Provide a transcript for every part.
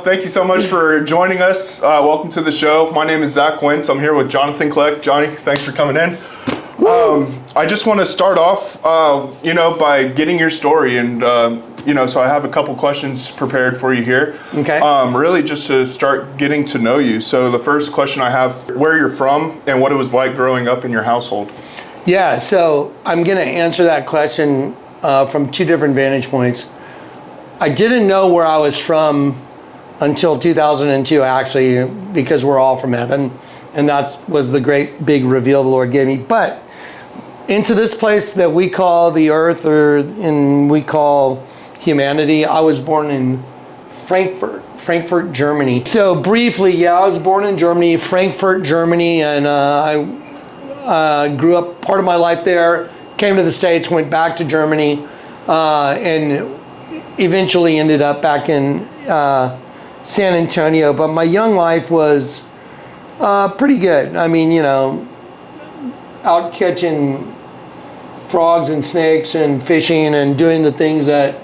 Thank you so much for joining us. Welcome to the show. My name is Zack Wintz. I'm here with Jonathan Kleck. Johnny, thanks for coming in. I just want to start off, by getting your story, and so I have a couple questions prepared for you here. Okay. Really, just to start getting to know you. So the first question I have: where you're from and what it was like growing up in your household. Yeah. So I'm going to answer that question from two different vantage points. I didn't know where I was from until 2002, actually, because we're all from heaven, and that was the great big reveal the Lord gave me. But into this place that we call the earth, we call humanity, I was born in Frankfurt, Germany. So briefly, I was born in Germany, Frankfurt, Germany, and I grew up part of my life there, came to the States, went back to Germany, and eventually ended up back in San Antonio. But my young life was pretty good. I mean, out catching frogs and snakes and fishing and doing the things that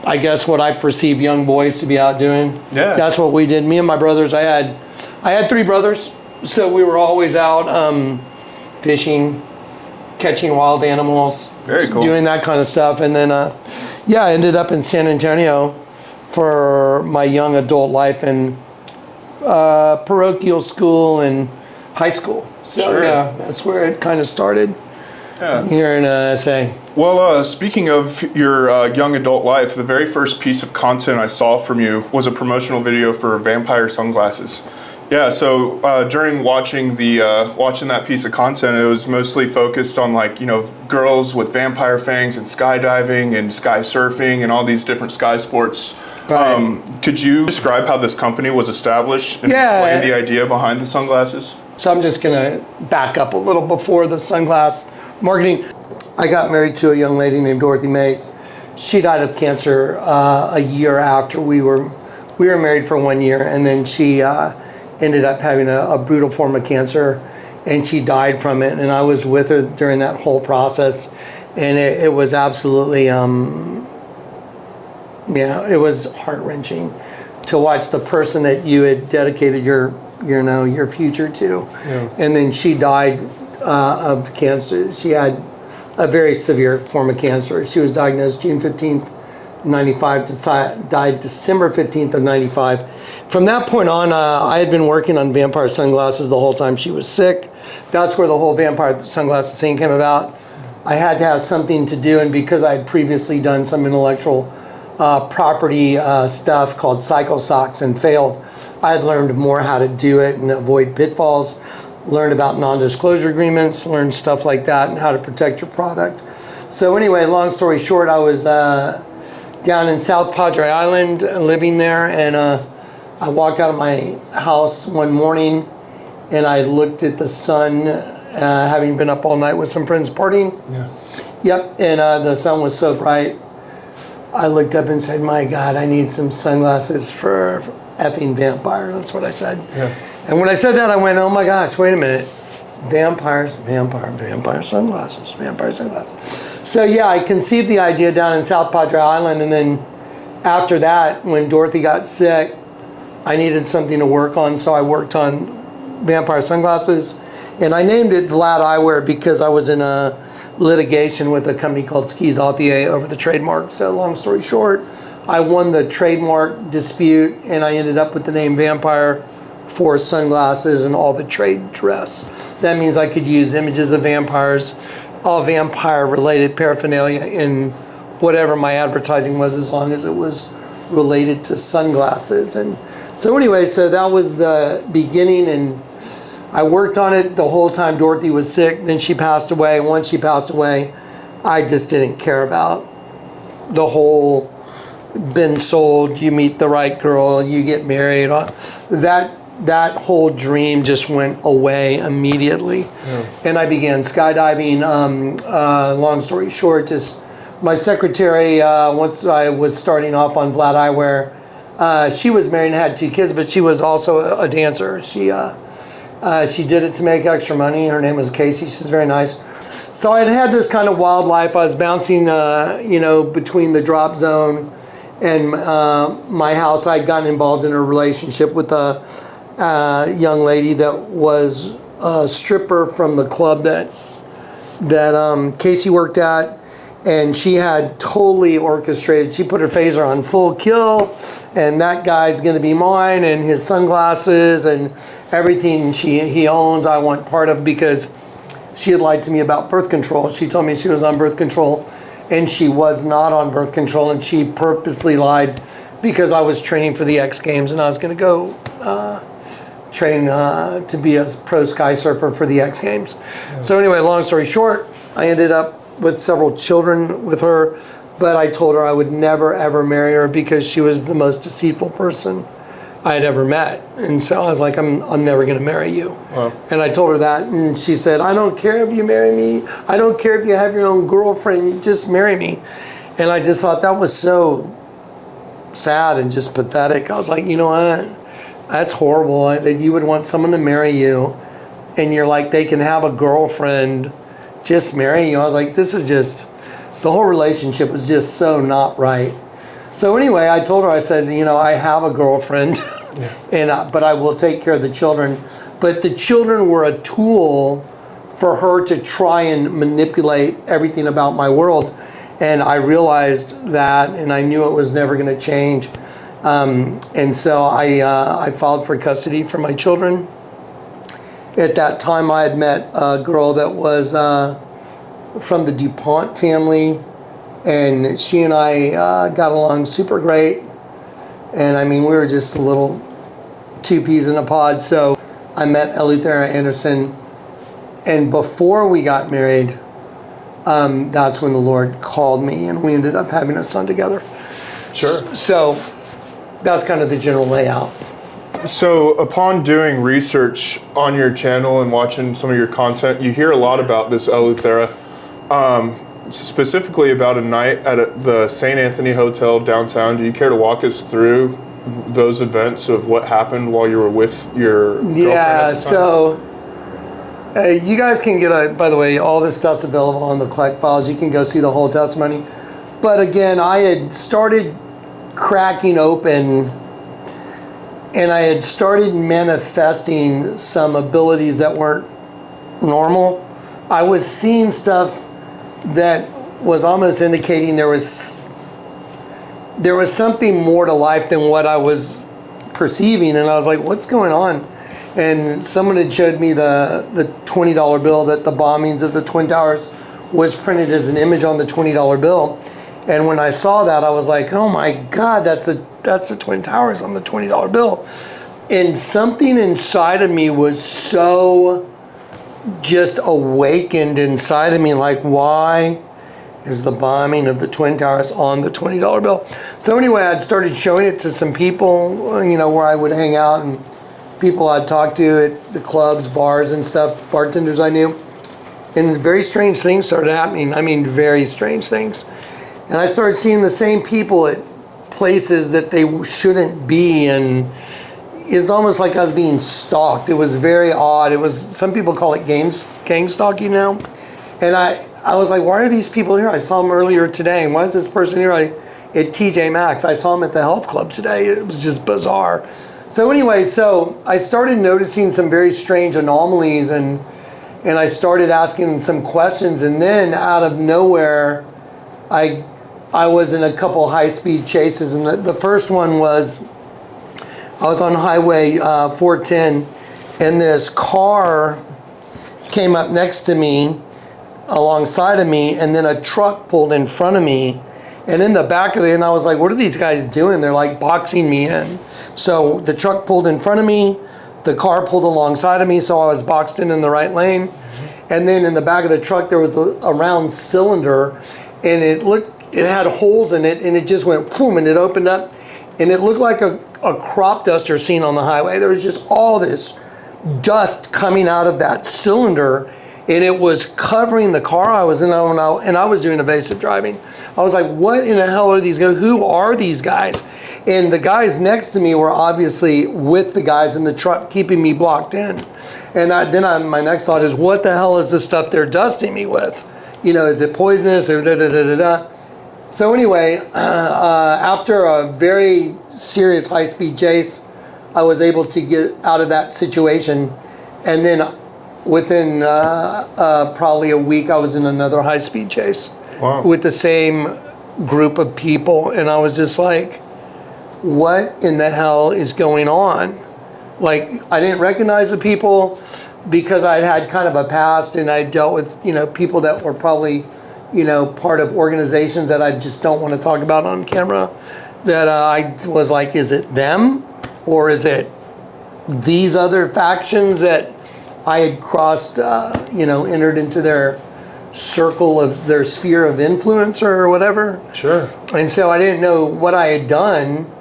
I guess what I perceive young boys to be out doing. Yeah. That's what we did. Me and my brothers, I had three brothers, so we were always out fishing, catching wild animals. Very cool. Doing that kind of stuff. And then I ended up in San Antonio for my young adult life in parochial school and high school. So Sure. Yeah, that's where it kind of started. Yeah. Here in SA. Well, speaking of your young adult life, the very first piece of content I saw from you was a promotional video for vampire sunglasses. Yeah, so during watching that piece of content, it was mostly focused on girls with vampire fangs and skydiving and sky surfing and all these different sky sports. Right. Could you describe how this company was established and explain the idea behind the sunglasses? So I'm just gonna back up a little before the sunglass marketing. I got married to a young lady named Dorothy Mace. She died of cancer a year after we were married for 1 year, and then she ended up having a brutal form of cancer, and she died from it. And I was with her during that whole process, and it was absolutely, it was heart-wrenching to watch the person that you had dedicated your future to, and then she died of cancer. She had a very severe form of cancer. She was diagnosed June 15th, 95, died December 15th of 95. From that point on, I had been working on vampire sunglasses the whole time she was sick. That's where the whole vampire sunglasses thing came about. I had to have something to do, and because I had previously done some intellectual property stuff called psycho socks and failed, I had learned more how to do it and avoid pitfalls, learned about non-disclosure agreements, learned stuff like that and how to protect your product. So anyway, long story short, I was down in South Padre Island living there, and I walked out of my house one morning and I looked at the sun, having been up all night with some friends partying. Yeah. Yep, and the sun was so bright. I looked up and said, my God, I need some sunglasses for effing vampire. That's what I said. Yeah. And when I said that, I went, oh my gosh, wait a minute. Vampire sunglasses. So yeah, I conceived the idea down in South Padre Island, and then after that, when Dorothy got sick, I needed something to work on, so I worked on vampire sunglasses, and I named it Vlad Eyewear because I was in a litigation with a company called Skis Authier over the trademark. So long story short, I won the trademark dispute, and I ended up with the name Vampire for sunglasses and all the trade dress. That means I could use images of vampires, all vampire-related paraphernalia in whatever my advertising was, as long as it was related to sunglasses. And so anyway, so that was the beginning, and I worked on it the whole time Dorothy was sick. Then she passed away. Once she passed away, I just didn't care about the whole been sold, you meet the right girl, you get married. That whole dream just went away immediately. Yeah. And I began skydiving. Long story short, just my secretary, once I was starting off on Vlad Eyewear, she was married and had 2 kids, but she was also a dancer. She did it to make extra money. Her name was Casey. She's very nice. So I'd had this kind of wild life. I was bouncing, between the drop zone And my house, I'd gotten involved in a relationship with a young lady that was a stripper from the club that Casey worked at. And she had totally orchestrated. She put her phaser on full kill, and that guy's gonna be mine, and his sunglasses and everything he owns, I want part of, because she had lied to me about birth control. She told me she was on birth control, and she was not on birth control, and she purposely lied because I was training for the X Games, and I was gonna go train to be a pro sky surfer for the X Games. Yeah. So anyway, long story short, I ended up with several children with her, but I told her I would never ever marry her because she was the most deceitful person I had ever met. And so I was like, I'm never gonna marry you. Wow. And I told her that, and she said, I don't care if you marry me. I don't care if you have your own girlfriend, just marry me. And I just thought that was so sad and just pathetic. I was like, you know what? That's horrible that you would want someone to marry you and you're like, they can have a girlfriend, just marry you. I was like, this is just, the whole relationship was just so not right. So anyway, I told her, I said, you know, I have a girlfriend, but I will take care of the children. But the children were a tool for her to try and manipulate everything about my world. And I realized that, and I knew it was never going to change. And so I filed for custody for my children. At that time, I had met a girl that was from the DuPont family, and she and I got along super great. And I mean, we were just a little two peas in a pod. So I met Eleuthera Anderson, and before we got married, that's when the Lord called me, and we ended up having a son together. Sure. So that's kind of the general layout. So upon doing research on your channel and watching some of your content, you hear a lot about this Eleuthera, specifically about a night at the St. Anthony Hotel downtown. Do you care to walk us through those events of what happened while you were with your girlfriend at the time? So you guys can get, by the way, all this stuff's available on the Kleck files. You can go see the whole testimony. But again, I had started cracking open, and I had started manifesting some abilities that weren't normal. I was seeing stuff that was almost indicating there was something more to life than what I was perceiving. And I was like, what's going on? And someone had showed me the $20 bill, that the bombings of the Twin Towers was printed as an image on the $20 bill. And when I saw that, I was like, oh my God, that's the Twin Towers on the $20 bill. And something inside of me was so just awakened inside of me, like, why is the bombing of the Twin Towers on the $20 bill? So anyway, I'd started showing it to some people, you know, where I would hang out, and people I'd talk to at the clubs, bars and stuff, bartenders I knew. And very strange things started happening. I mean, very strange things. And I started seeing the same people at places that they shouldn't be, and it's almost like I was being stalked. It was very odd. It was, some people call it gang stalking now. And I was like, why are these people here? I saw them earlier today, and why is this person here? At TJ Maxx. I saw him at the health club today. It was just bizarre. So anyway, so I started noticing some very strange anomalies, and I started asking some questions, and then out of nowhere, I was in a couple high-speed chases, and the first one was, I was on Highway 410, and this car came up next to me, alongside of me, and then a truck pulled in front of me, and in the back of it, and I was like, what are these guys doing? They're like boxing me in. So the truck pulled in front of me, the car pulled alongside of me, so I was boxed in the right lane, and then in the back of the truck, there was a round cylinder, and it had holes in it, and it just went boom, and it opened up, and it looked like a crop duster seen on the highway. There was just all this dust coming out of that cylinder, and it was covering the car I was in, and I was doing evasive driving. I was like, what in the hell are these guys? Who are these guys? And the guys next to me were obviously with the guys in the truck, keeping me blocked in. And my next thought is, what the hell is this stuff they're dusting me with? You know, is it poisonous or da-da-da-da-da? So anyway, after a very serious high-speed chase, I was able to get out of that situation. And then within probably a week, I was in another high-speed chase with the same group of people. And I was just like, what in the hell is going on? Like, I didn't recognize the people because I'd had kind of a past, and I dealt with, you know, people that were probably, you know, part of organizations that I just don't want to talk about on camera. That I was like, is it them? Or is it these other factions that I had crossed, you know, entered into their circle of their sphere of influence or whatever? Sure. And so I didn't know what I had done,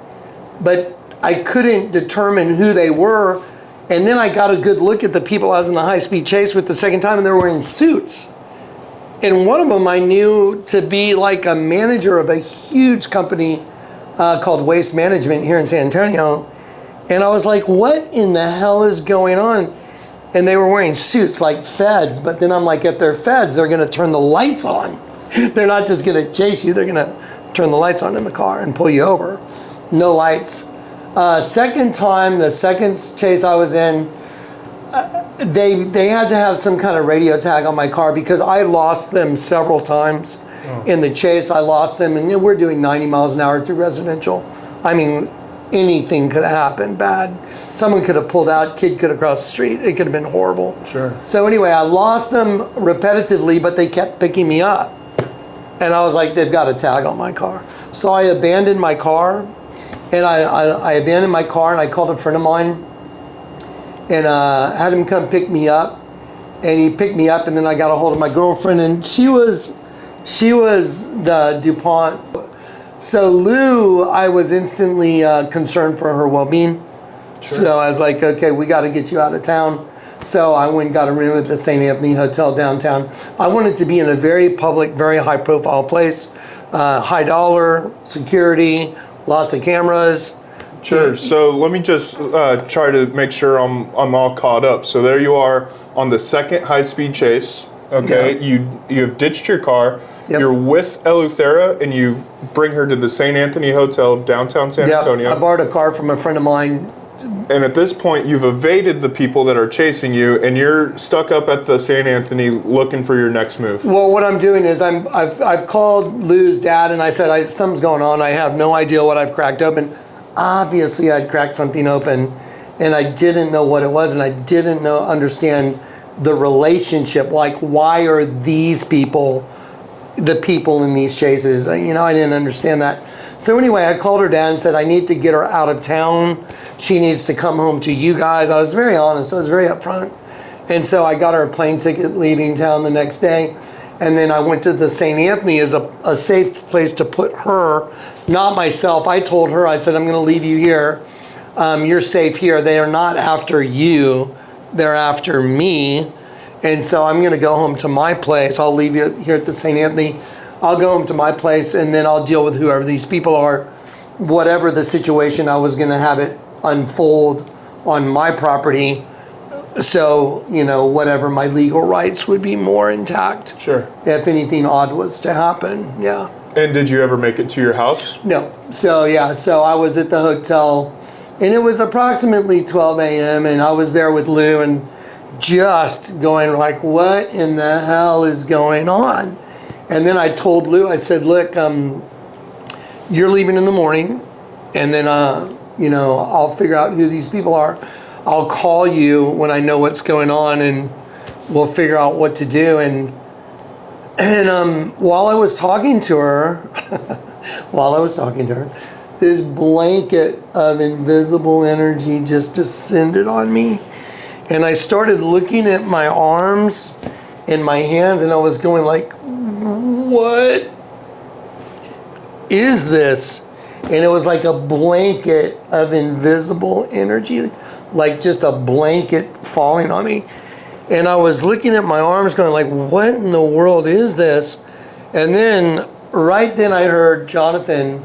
but I couldn't determine who they were. And then I got a good look at the people I was in the high-speed chase with the second time, and they were wearing suits. And one of them I knew to be like a manager of a huge company called Waste Management here in San Antonio. And I was like, what in the hell is going on? And they were wearing suits like feds, but then I'm like, if they're feds, they're gonna turn the lights on. They're not just gonna chase you, they're gonna turn the lights on in the car and pull you over. No lights. Second time, the second chase I was in, they had to have some kind of radio tag on my car because I lost them several times in the chase. I lost them, and we're doing 90 miles an hour through residential. I mean, anything could have happened bad. Someone could have pulled out, kid could have crossed the street. It could have been horrible. Sure. So anyway, I lost them repetitively, but they kept picking me up. And I was like, they've got a tag on my car. So I abandoned my car, and I abandoned my car, and I called a friend of mine and had him come pick me up. And he picked me up, and then I got a hold of my girlfriend, and she was the DuPont. So Lou, I was instantly concerned for her well-being. Sure. So I was like, okay, we got to get you out of town. So I went and got a room at the St. Anthony Hotel downtown. I wanted to be in a very public, very high-profile place, high dollar, security, lots of cameras. Sure. So let me just try to make sure I'm all caught up. So there you are on the second high-speed chase. Okay. Yeah. You have ditched your car. Yep. You're with Eleuthera, and you bring her to the St. Anthony Hotel downtown San Antonio. I borrowed a car from a friend of mine. And at this point, you've evaded the people that are chasing you, and you're stuck up at the St. Anthony looking for your next move. Well, what I'm doing is I've called Lou's dad, and I said, something's going on. I have no idea what I've cracked open. Obviously, I'd cracked something open, and I didn't know what it was, and I didn't understand the relationship. Like, why are these people the people in these chases? You know, I didn't understand that. So anyway, I called her dad and said, I need to get her out of town. She needs to come home to you guys. I was very honest. I was very upfront. And so I got her a plane ticket leaving town the next day. And then I went to the St. Anthony as a safe place to put her, not myself. I told her, I said, I'm going to leave you here. You're safe here. They are not after you. They're after me. And so I'm going to go home to my place. I'll leave you here at the St. Anthony. I'll go home to my place, and then I'll deal with whoever these people are. Whatever the situation, I was going to have it unfold on my property. So, you know, whatever my legal rights would be more intact. Sure. If anything odd was to happen, yeah. And did you ever make it to your house? No. So, yeah, so I was at the hotel, and it was approximately 12 a.m., and I was there with Lou, and just going like, what in the hell is going on? And then I told Lou, I said, look, you're leaving in the morning, and then, you know, I'll figure out who these people are. I'll call you when I know what's going on, and we'll figure out what to do. And while I was talking to her, this blanket of invisible energy just descended on me. And I started looking at my arms and my hands, and I was going like, what is this? And it was like a blanket of invisible energy, like just a blanket falling on me. And I was looking at my arms going like, what in the world is this? And then right then I heard Jonathan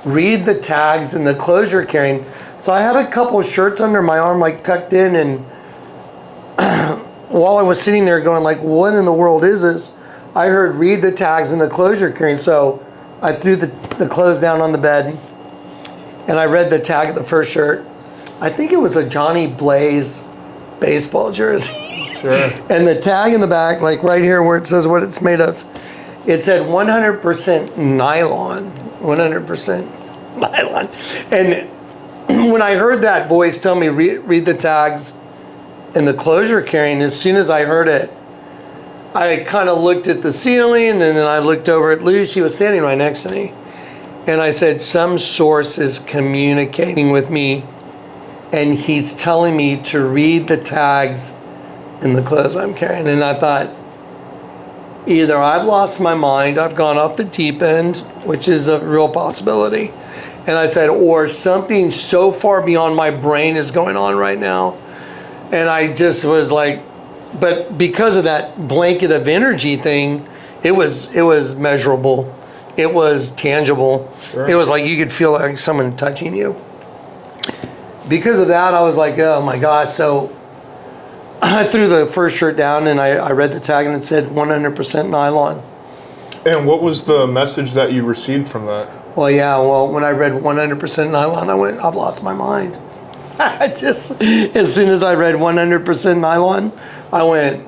read the tags and the clothes you're carrying. So I had a couple of shirts under my arm, like tucked in, and while I was sitting there going like, what in the world is this? I heard read the tags and the clothes you're carrying. So I threw the clothes down on the bed, and I read the tag of the first shirt. I think it was a Johnny Blaze baseball jersey. Sure. And the tag in the back, like right here where it says what it's made of, it said 100% nylon. 100% nylon. And when I heard that voice tell me, read the tags and the clothes you're carrying, as soon as I heard it, I kind of looked at the ceiling, and then I looked over at Lou. She was standing right next to me. And I said, some source is communicating with me, and he's telling me to read the tags in the clothes I'm carrying. And I thought, either I've lost my mind, I've gone off the deep end, which is a real possibility. And I said, or something so far beyond my brain is going on right now. And I just was like, but because of that blanket of energy thing, it was measurable. It was tangible. Sure. It was like you could feel like someone touching you. Because of that, I was like, oh my gosh. So I threw the first shirt down, and I read the tag, and it said 100% nylon. And what was the message that you received from that? Well, yeah, when I read 100% nylon, I went, I've lost my mind. I just, as soon as I read 100% nylon, I went,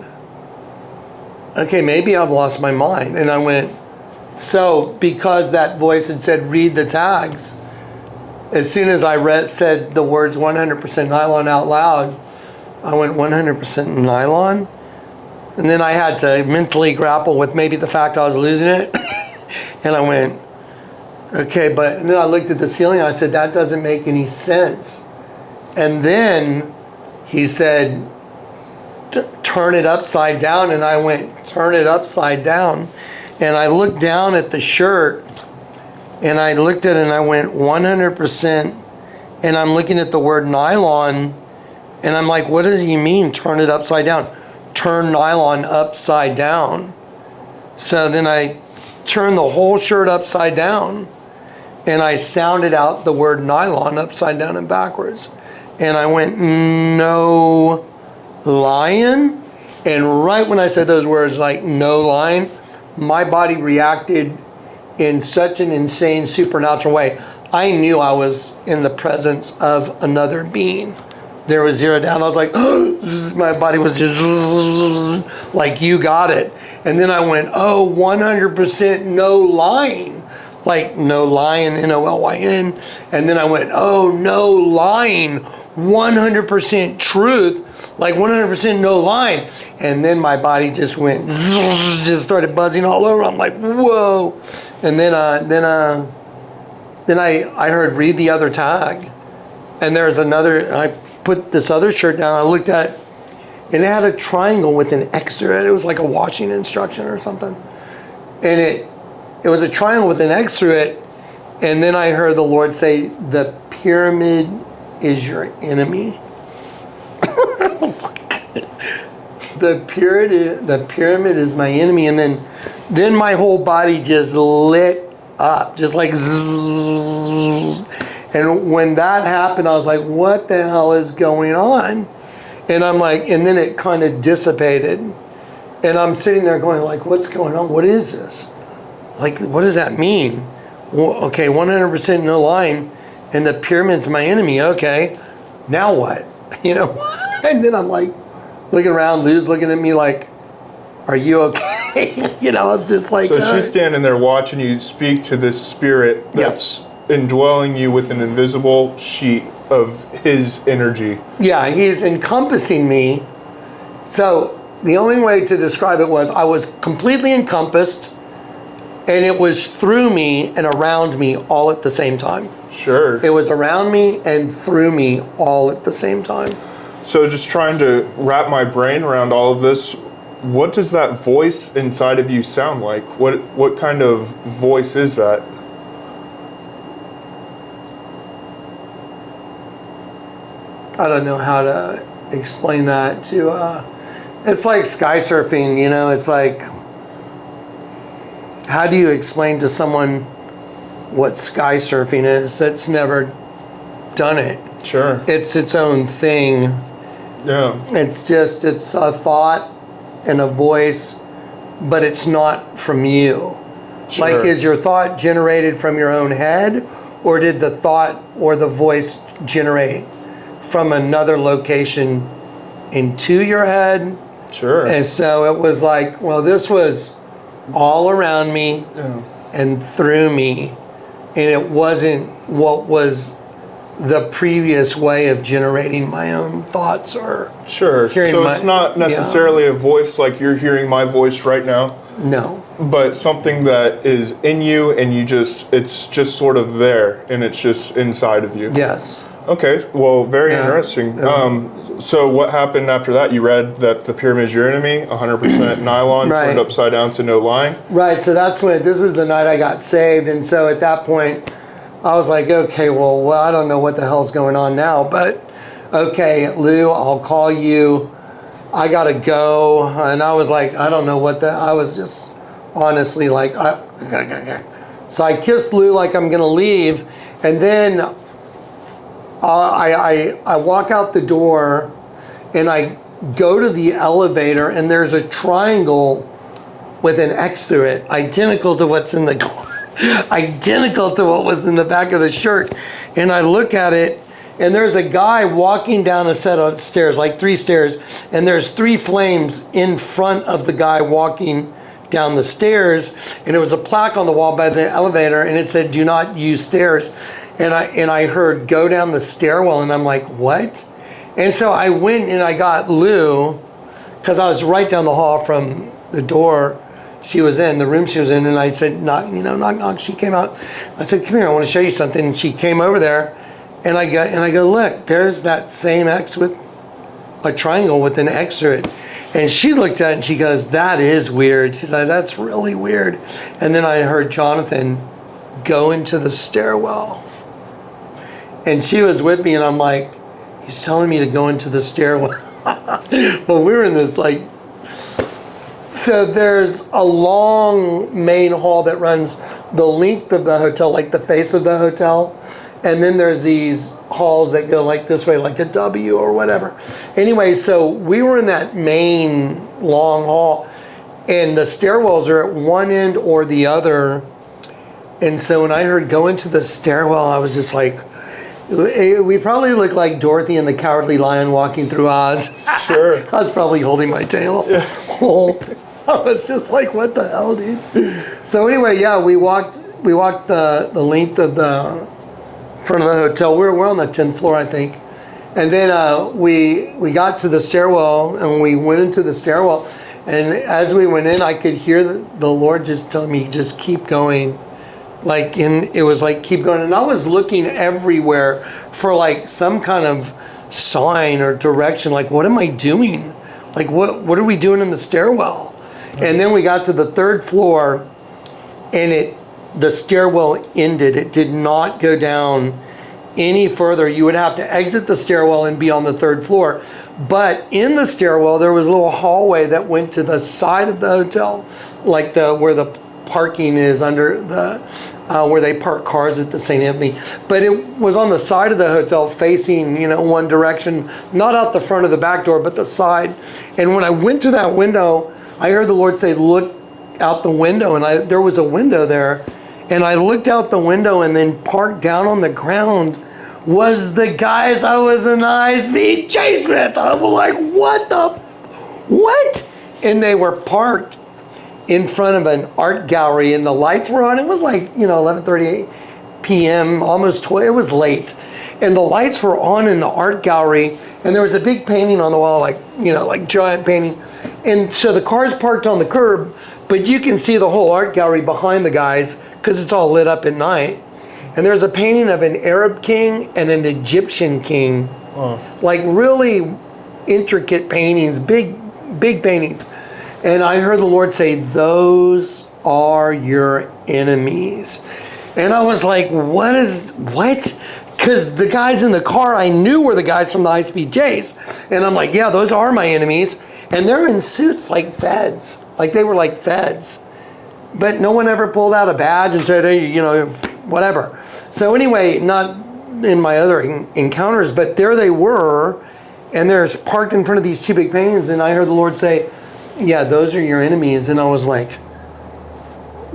okay, maybe I've lost my mind. And I went, so because that voice had said, read the tags, as soon as I said the words 100% nylon out loud, I went 100% nylon. And then I had to mentally grapple with maybe the fact I was losing it. And I went, okay, and then I looked at the ceiling, and I said, that doesn't make any sense. And then he said, turn it upside down. And I went, turn it upside down. And I looked down at the shirt, and I looked at it, and I went 100%. And I'm looking at the word nylon, and I'm like, what does he mean, turn it upside down? Turn nylon upside down. So then I turned the whole shirt upside down, and I sounded out the word nylon upside down and backwards. And I went, no lion. And right when I said those words, like no lion, my body reacted in such an insane supernatural way. I knew I was in the presence of another being. There was zero doubt. I was like, my body was just like, you got it. And then I went, 100% no lying. Like no lion, N-O-L-Y-N. And then I went, oh, no lying, 100% truth, like 100% no lying. And then my body just went, just started buzzing all over. I'm like, whoa. And then I heard read the other tag. And there's another, I put this other shirt down, I looked at it, and it had a triangle with an X through it. It was like a washing instruction or something. And it was a triangle with an X through it. And then I heard the Lord say, the pyramid is your enemy. I was like, the pyramid is my enemy. And then my whole body just lit up, just like zzz. And when that happened, I was like, what the hell is going on? And I'm like, and then it kind of dissipated. And I'm sitting there going like, what's going on? What is this? Like, what does that mean? Well, okay, 100% no lying, and the pyramid's my enemy. Okay, now what? You know? And then I'm like, looking around, Lou's looking at me like, are you okay? You know, I was just like. So she's standing there watching you speak to this spirit that's indwelling you with an invisible sheet of his energy. Yeah, he's encompassing me. So the only way to describe it was I was completely encompassed, and it was through me and around me all at the same time. Sure. It was around me and through me all at the same time. So just trying to wrap my brain around all of this, what does that voice inside of you sound like? What kind of voice is that? I don't know how to explain that to, it's like sky surfing, you know, it's like, how do you explain to someone what sky surfing is that's never done it? Sure. It's its own thing. Yeah. It's a thought and a voice, but it's not from you. Like, is your thought generated from your own head, or did the thought or the voice generate from another location into your head? Sure. And so it was like, well, this was all around me and through me, and it wasn't what was the previous way of generating my own thoughts or Sure. So it's not necessarily a voice like you're hearing my voice right now. No. But something that is in you, and it's just sort of there, and it's just inside of you. Yes. Okay, well, very interesting. So what happened after that? You read that the pyramid is your enemy, 100% nylon, turned upside down to no lying? Right, so that's when, this is the night I got saved, and so at that point, I was like, okay, well, I don't know what the hell's going on now, but okay, Lou, I'll call you. I gotta go. And I was like, I don't know I was just honestly like, so I kissed Lou like I'm gonna leave, and then I walk out the door and I go to the elevator, and there's a triangle with an X through it, identical to what's in the identical to what was in the back of the shirt. And I look at it, and there's a guy walking down a set of stairs, like 3 stairs, and there's 3 flames in front of the guy walking down the stairs, and it was a plaque on the wall by the elevator, and it said, "Do not use stairs." And I heard, "Go down the stairwell," and I'm like, what? And so I went and I got Lou, because I was right down the hall from the door she was in, the room she was in, and I said, knock, knock. She came out. I said, "Come here, I want to show you something." And she came over there, and I go, "Look, there's that same X with a triangle with an X through it." And she looked at it and she goes, "That is weird." She said, "That's really weird." And then I heard Jonathan go into the stairwell. And she was with me, and I'm like, he's telling me to go into the stairwell. Well, we were in this like, so there's a long main hall that runs the length of the hotel, like the face of the hotel. And then there's these halls that go like this way, like a W or whatever. Anyway, so we were in that main long hall, and the stairwells are at one end or the other. And so when I heard go into the stairwell, I was just like, we probably look like Dorothy and the Cowardly Lion walking through Oz. Sure. I was probably holding my tail. Yeah. I was just like, what the hell, dude? So anyway, yeah, we walked the length of the front of the hotel. We're on the 10th floor, I think. And then we got to the stairwell, and we went into the stairwell. And as we went in, I could hear the Lord just telling me, just keep going. It was like, keep going. And I was looking everywhere for like some kind of sign or direction. Like, what am I doing? Like, what are we doing in the stairwell? Okay. And then we got to the 3rd floor, and the stairwell ended. It did not go down any further. You would have to exit the stairwell and be on the 3rd floor. But in the stairwell, there was a little hallway that went to the side of the hotel, like where the parking is under the where they park cars at the St. Anthony. But it was on the side of the hotel, facing one direction, not out the front of the back door, but the side. And when I went to that window, I heard the Lord say, "Look out the window." And there was a window there, and I looked out the window, and then parked down on the ground was the guys I was in high-speed chase with. I was like, what? And they were parked in front of an art gallery, and the lights were on. It was like 11:38 p.m., almost 12. It was late, and the lights were on in the art gallery, and there was a big painting on the wall, like giant painting. And so the car's parked on the curb, but you can see the whole art gallery behind the guys because it's all lit up at night. And there's a painting of an Arab king and an Egyptian king, like really intricate paintings, big paintings. And I heard the Lord say, "Those are your enemies." And I was like, what? Because the guys in the car I knew were the guys from the high-speed chase. And I'm like, yeah, those are my enemies. And they're in suits like feds. Like they were like feds. But no one ever pulled out a badge and said, "Hey, whatever." So anyway, not in my other encounters, but there they were. And they're parked in front of these 2 big paintings. And I heard the Lord say, "Yeah, those are your enemies." And I was like,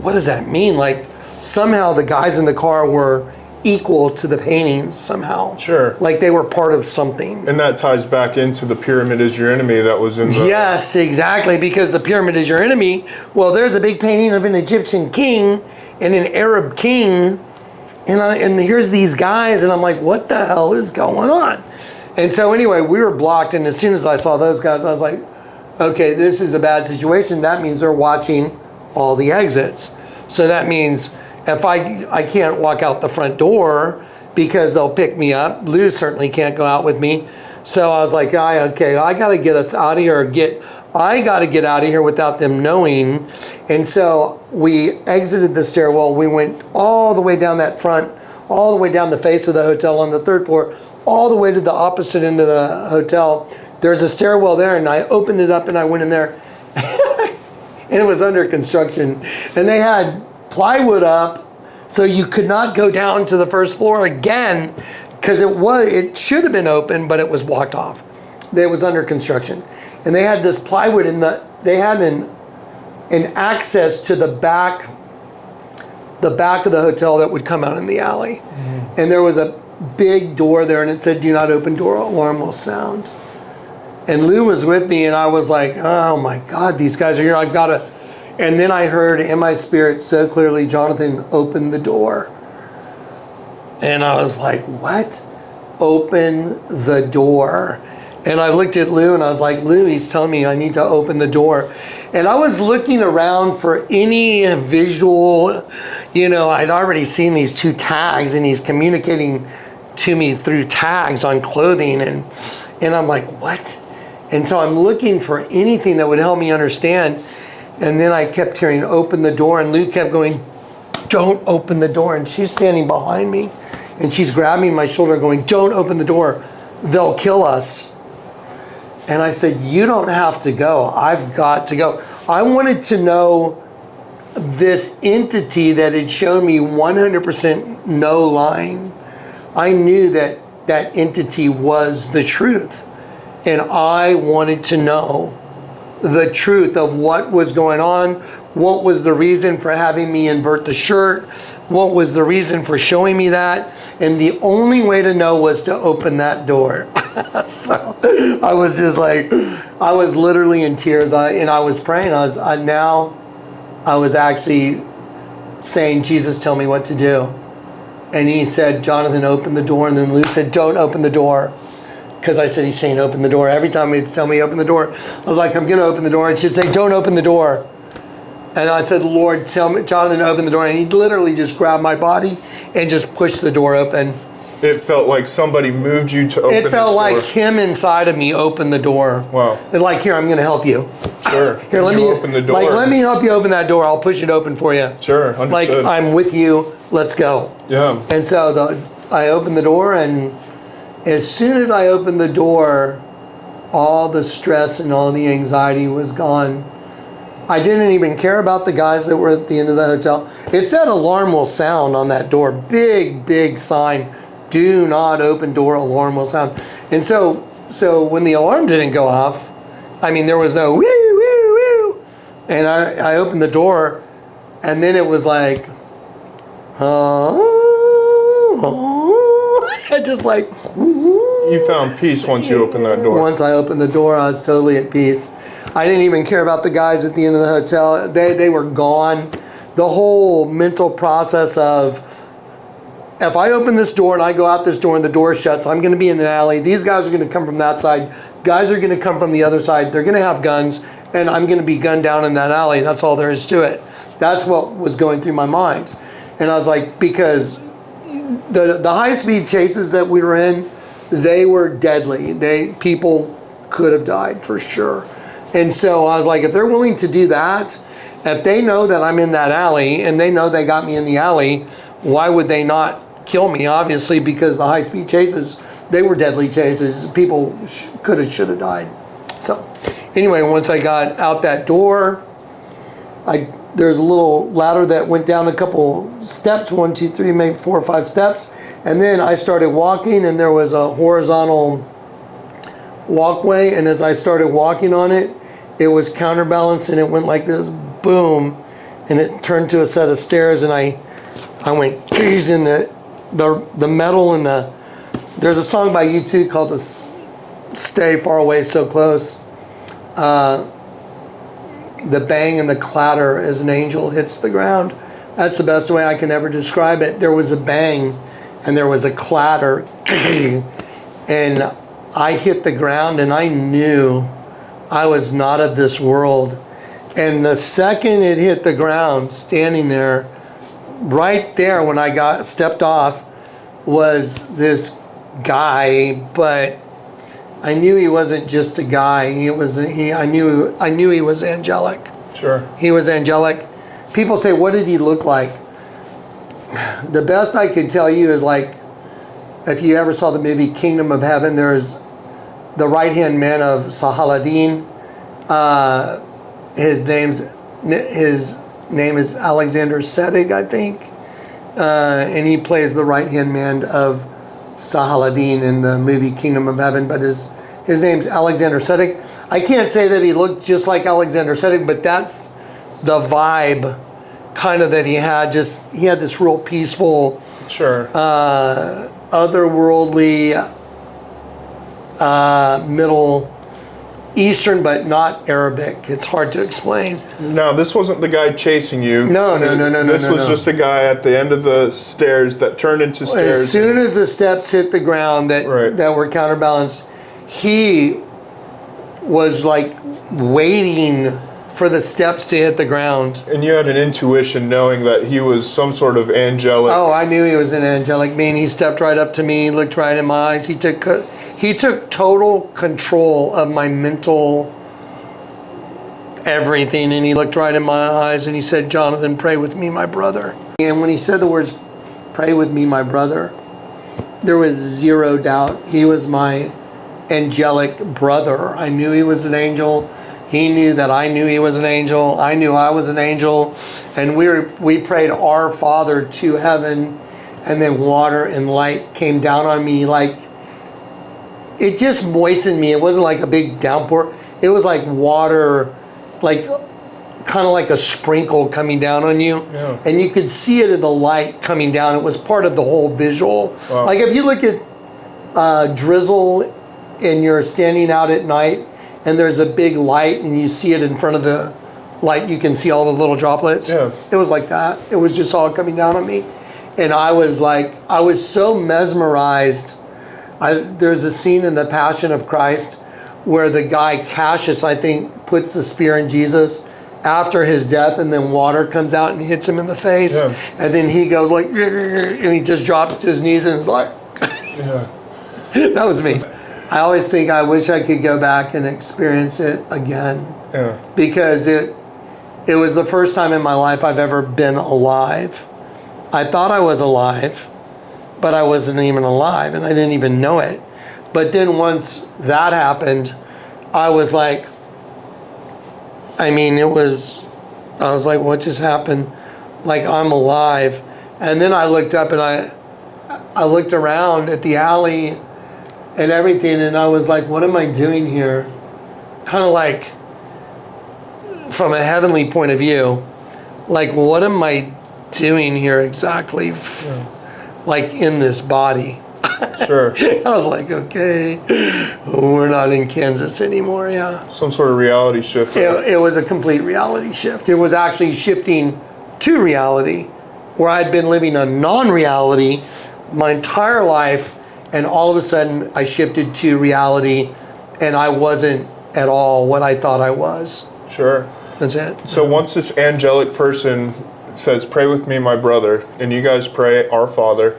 what does that mean? Like, somehow the guys in the car were equal to the paintings somehow. Sure. Like they were part of something. And that ties back into the pyramid is your enemy that was in the... Yes, exactly, because the pyramid is your enemy. Well, there's a big painting of an Egyptian king and an Arab king, and here's these guys, and I'm like, what the hell is going on? And so anyway, we were blocked, and as soon as I saw those guys, I was like, okay, this is a bad situation. That means they're watching all the exits. So that means if I can't walk out the front door because they'll pick me up. Lou certainly can't go out with me. So I was like, okay, I got to get us out of here. I got to get out of here without them knowing. And so we exited the stairwell. We went all the way down that front, all the way down the face of the hotel on the 3rd floor, all the way to the opposite end of the hotel. There's a stairwell there, and I opened it up and I went in there. And it was under construction. And they had plywood up, so you could not go down to the 1st floor again, because it should have been open, but it was blocked off. It was under construction. And they had this plywood they had an access to the back of the hotel that would come out in the alley. Mm-hmm. And there was a big door there, and it said, "Do not open, door alarm will sound." And Lou was with me, and I was like, oh my God, these guys are here, I've gotta. And then I heard in my spirit so clearly, "Jonathan, open the door." And I was like, what? Open the door. And I looked at Lou and I was like, Lou, he's telling me I need to open the door. And I was looking around for any visual, I'd already seen these 2 tags, and he's communicating to me through tags on clothing. And I'm like, what? And so I'm looking for anything that would help me understand. And then I kept hearing, "Open the door." And Lou kept going, "Don't open the door." And she's standing behind me, and she's grabbing my shoulder going, "Don't open the door. They'll kill us." And I said, "You don't have to go. I've got to go." I wanted to know this entity that had shown me 100% no lying. I knew that that entity was the truth. And I wanted to know the truth of what was going on. What was the reason for having me invert the shirt? What was the reason for showing me that? And the only way to know was to open that door. So I was just like, I was literally in tears. I was praying. I was actually saying, "Jesus, tell me what to do." And he said, "Jonathan, open the door." And then Lou said, "Don't open the door." Because I said, he's saying, "Open the door." Every time he'd tell me, "Open the door," I was like, "I'm going to open the door." And she'd say, "Don't open the door." And I said, "Lord, tell me, Jonathan, open the door." And he literally just grabbed my body and just pushed the door open. It felt like somebody moved you to open this door. It felt like him inside of me opened the door. Wow. And like, "Here, I'm going to help you." Sure. Here, let me open the door. Like, let me help you open that door. I'll push it open for you. Sure, understood. Like, I'm with you. Let's go. Yeah. And so I opened the door, and as soon as I opened the door, all the stress and all the anxiety was gone. I didn't even care about the guys that were at the end of the hotel. It said "alarm will sound" on that door. Big, big sign. "Do not open door, alarm will sound." And so when the alarm didn't go off, there was no woo, woo, woo. And I opened the door, and then it was like, just like, You found peace once you opened that door. Once I opened the door, I was totally at peace. I didn't even care about the guys at the end of the hotel. They were gone. The whole mental process of, if I open this door and I go out this door and the door shuts, I'm going to be in an alley. These guys are going to come from that side. Guys are going to come from the other side. They're going to have guns, and I'm going to be gunned down in that alley. That's all there is to it. That's what was going through my mind. And I was like, because the high-speed chases that we were in, they were deadly. People could have died for sure. And so I was like, if they're willing to do that, if they know that I'm in that alley and they know they got me in the alley, why would they not kill me? Obviously, because the high-speed chases, they were deadly chases. People should have died. So anyway, once I got out that door, there's a little ladder that went down a couple steps, 1, 2, 3, maybe 4 or 5 steps. And then I started walking, and there was a horizontal walkway. And as I started walking on it, it was counterbalanced, and it went like this, boom. and it turned to a set of stairs, and I went geez in the metal and there's a song by U2 called this Stay Far Away So Close. The bang and the clatter as an angel hits the ground. That's the best way I can ever describe it. There was a bang and there was a clatter and I hit the ground and I knew I was not of this world. And the second it hit the ground, standing there, right there when I stepped off, was this guy, but I knew he wasn't just a guy. I knew he was angelic. Sure. He was angelic. People say, what did he look like? The best I could tell you is like, if you ever saw the movie Kingdom of Heaven, there's the right-hand man of Sahaladin. His name is Alexander Sedig, I think. And he plays the right-hand man of Sahaladin in the movie Kingdom of Heaven, but his name's Alexander Sedig. I can't say that he looked just like Alexander Sedig, but that's the vibe kind of that he had. Just, he had this real peaceful, sure, otherworldly, Middle Eastern, but not Arabic. It's hard to explain. Now, this wasn't the guy chasing you. No. This was just a guy at the end of the stairs that turned into stairs. As soon as the steps hit the ground that were counterbalanced, he was like waiting for the steps to hit the ground. And you had an intuition knowing that he was some sort of angelic. Oh, I knew he was an angelic being. He stepped right up to me, looked right in my eyes. He took total control of my mental everything, and he looked right in my eyes and he said, "Jonathan, pray with me, my brother." And when he said the words, "Pray with me, my brother," there was zero doubt. He was my angelic brother. I knew he was an angel. He knew that I knew he was an angel. I knew I was an angel. And we prayed Our Father to heaven, and then water and light came down on me like, it just moistened me. It wasn't like a big downpour. It was like water, like kind of like a sprinkle coming down on you. Yeah. And you could see it in the light coming down. It was part of the whole visual. Wow. Like if you look at drizzle and you're standing out at night and there's a big light and you see it in front of the light, you can see all the little droplets. Yeah. It was like that. It was just all coming down on me. And I was so mesmerized. There's a scene in the Passion of Christ where the guy Cassius, I think, puts the spear in Jesus after his death, and then water comes out and hits him in the face. Yeah. And then he goes like, and he just drops to his knees and is like, yeah. That was me. I always think I wish I could go back and experience it again. Yeah. Because it was the first time in my life I've ever been alive. I thought I was alive, but I wasn't even alive, and I didn't even know it. But then once that happened, I was like, I was like, what just happened? Like, I'm alive. And then I looked up and I looked around at the alley and everything, and I was like, what am I doing here? Kind of like, from a heavenly point of view, like, what am I doing here exactly? Yeah. Like in this body. Sure. I was like, okay, we're not in Kansas anymore, yeah. Some sort of reality shift. It was a complete reality shift. It was actually shifting to reality, where I'd been living a non-reality my entire life, and all of a sudden I shifted to reality, and I wasn't at all what I thought I was. Sure. That's it. So once this angelic person says, "Pray with me, my brother," and you guys pray Our Father,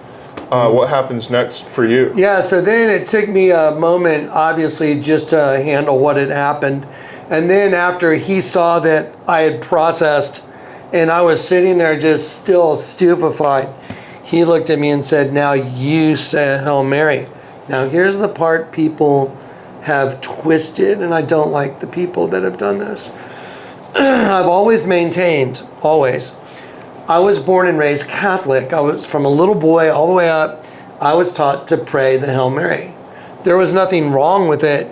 what happens next for you? Yeah, so then it took me a moment, obviously, just to handle what had happened. And then after he saw that I had processed and I was sitting there just still stupefied, he looked at me and said, "Now you say Hail Mary." Now here's the part people have twisted, and I don't like the people that have done this. I've always maintained, always, I was born and raised Catholic. I was, from a little boy all the way up, I was taught to pray the Hail Mary. There was nothing wrong with it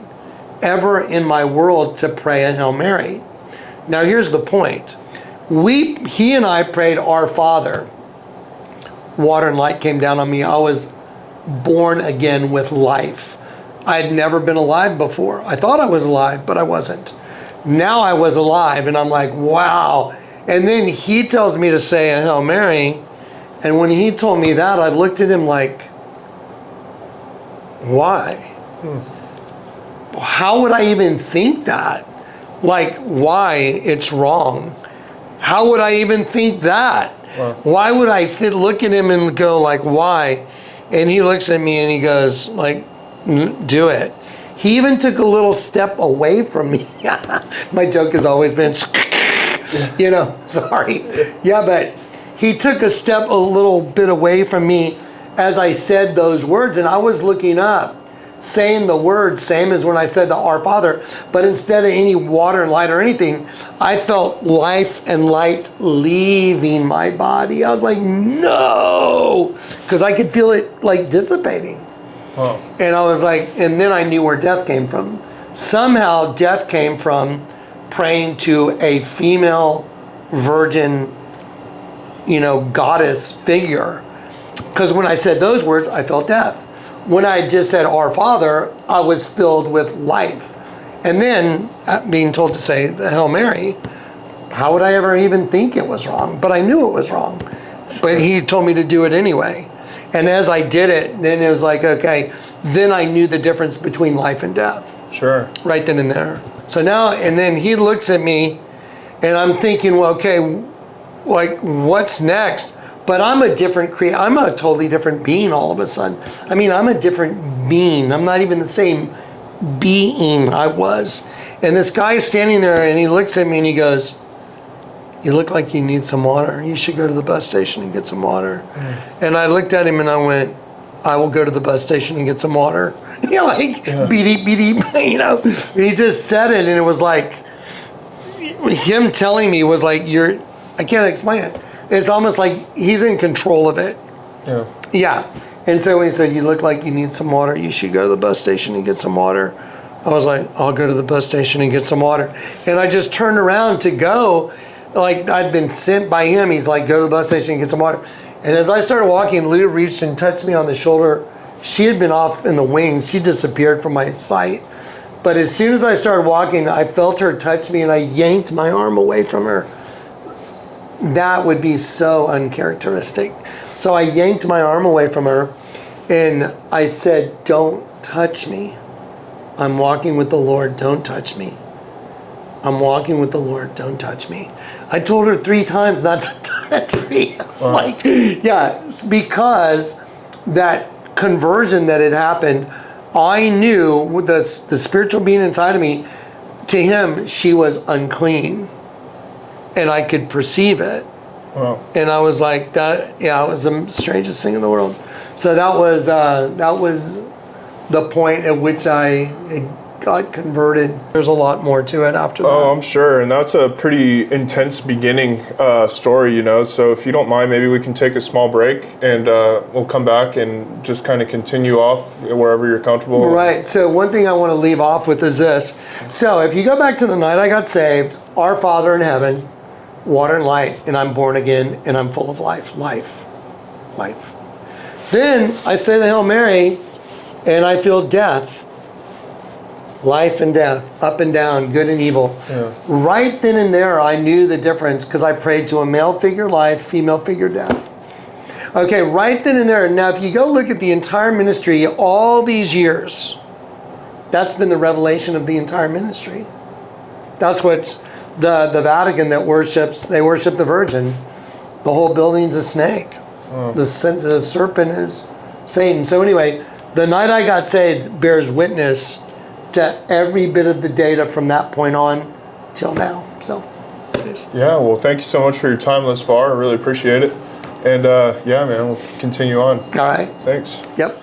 ever in my world to pray a Hail Mary. Now here's the point. he and I prayed Our Father. Water and light came down on me. I was born again with life. I had never been alive before. I thought I was alive, but I wasn't. Now I was alive, and I'm like, wow. And then he tells me to say a Hail Mary, and when he told me that, I looked at him like, why? How would I even think that? Like, why? It's wrong. How would I even think that? Wow. Why would I look at him and go like, why? And he looks at me and he goes like, do it. He even took a little step away from me. My joke has always been, you know, sorry. Yeah, but he took a little bit away from me as I said those words, and I was looking up, saying the words, same as when I said the Our Father, but instead of any water and light or anything, I felt life and light leaving my body. I was like, no, because I could feel it like dissipating. Wow. And I was like, and then I knew where death came from. Somehow death came from praying to a female virgin, you know, goddess figure. Because when I said those words, I felt death. When I just said Our Father, I was filled with life. And then being told to say the Hail Mary, how would I ever even think it was wrong? But I knew it was wrong. But he told me to do it anyway. And as I did it, then it was like, okay, then I knew the difference between life and death. Sure. Right then and there. So now, and then he looks at me and I'm thinking, well, okay, like what's next? But I'm a different I'm a totally different being all of a sudden. I mean, I'm a different being. I'm not even the same being I was. And this guy is standing there and he looks at me and he goes, you look like you need some water. You should go to the bus station and get some water. And I looked at him and I went, I will go to the bus station and get some water. You know, like, beep, beep, you know. He just said it and it was like, him telling me was like, I can't explain it. It's almost like he's in control of it. Yeah. Yeah. And so when he said, you look like you need some water, you should go to the bus station and get some water. I was like, I'll go to the bus station and get some water. And I just turned around to go, like I'd been sent by him. He's like, go to the bus station and get some water. And as I started walking, Lou reached and touched me on the shoulder. She had been off in the wings. She disappeared from my sight. But as soon as I started walking, I felt her touch me and I yanked my arm away from her. That would be so uncharacteristic. So I yanked my arm away from her and I said, don't touch me. I'm walking with the Lord, don't touch me. I'm walking with the Lord, don't touch me. I told her 3 times not to touch me. I was like, yeah, it's because that conversion that had happened, I knew with the spiritual being inside of me, to him, she was unclean. And I could perceive it. Wow. And I was like, that, yeah, it was the strangest thing in the world. So that was the point at which I got converted. There's a lot more to it after that. Oh, I'm sure. And that's a pretty intense beginning story, you know. So if you don't mind, maybe we can take a small break and we'll come back and just kind of continue off wherever you're comfortable. Right. So one thing I want to leave off with is this. So if you go back to the night I got saved, Our Father in heaven, water and light, and I'm born again and I'm full of life. Then I say the Hail Mary and I feel death. Life and death, up and down, good and evil. Yeah. Right then and there, I knew the difference because I prayed to a male figure life, female figure death. Okay, right then and there. Now, if you go look at the entire ministry, all these years, that's been the revelation of the entire ministry. That's what's the Vatican that they worship the Virgin. The whole building's a snake. Oh. The serpent is Satan. So anyway, the night I got saved bears witness to every bit of the data from that point on till now. So, yeah, well, thank you so much for your time thus far. I really appreciate it. And yeah, man, we'll continue on. All right. Thanks. Yep.